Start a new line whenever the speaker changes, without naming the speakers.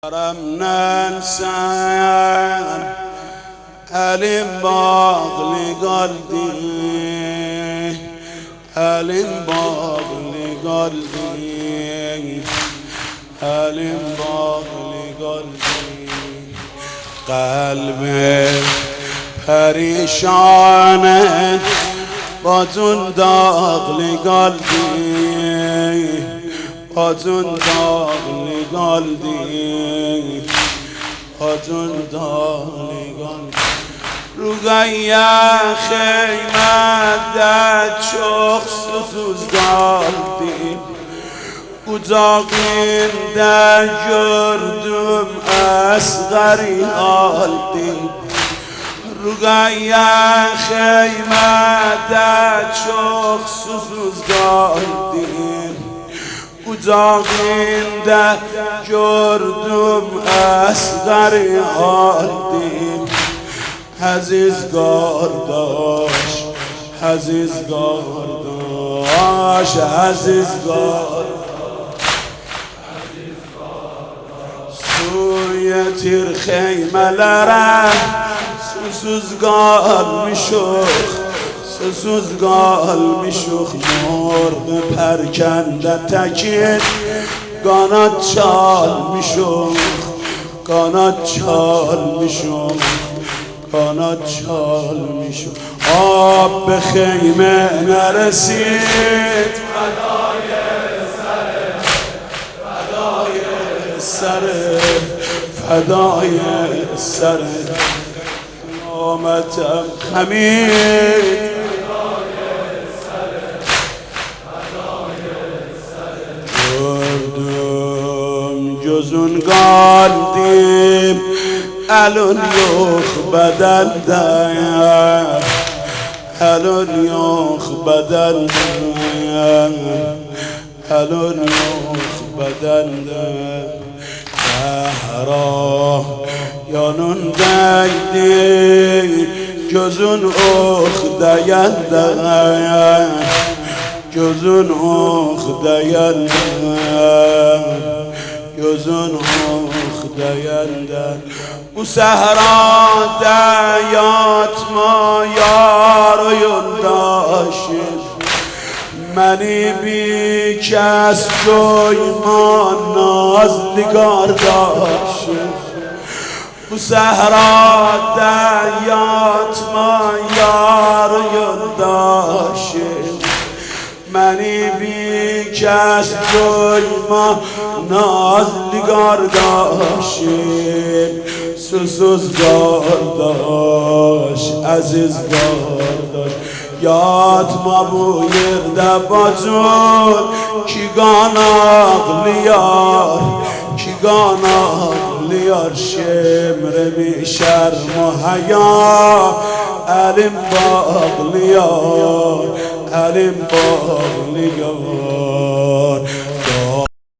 رمنا نسان ألم باغلي قلبي ألم باغلي قلبي ألم باغلي قلبي قلبي پریشانه باتون داغلی قلبی باتون داغلی قلبی باتون داغلی قلبی روگایا خیمت داد شخ سوز قلبی اتاقین در جردم اصغری قلبی روگایا خیمت در شخ سوز قلبی اتاقین در جردم اصغری قلبی عزیز گرداش عزیز گرداش عزیز گرداش سوی تیر خیمه لره سوزگال میشوخ سوزگال میشوخ مرغ پرکنده تکید گانات چال میشوخ گانات چال میشوخ گانات چال میشوخ آب به خیمه نرسید فدای سره فدای سره قامتم خمید گردم جزون قلبیم الان یخ بدل دایم الان یخ بدل دایم الان یخ بدل دایم زهرا یانون دیدی جزون اخ دیده جزون اخ دیده جزون اخ دیده او سهرا دیات ما یارو ینداشید منی بی کس جوی ما ناز نگار داشت او سهرا دیات ما یار ینداشت منی بی کس جوی ما ناز نگار داشت سوزگار داشت عزیزگار داشت یاد ما بویر دباتون کی گاناق لیار کی گاناق لیار شمر بی شرم و حیا علم باق لیار علم باق لیار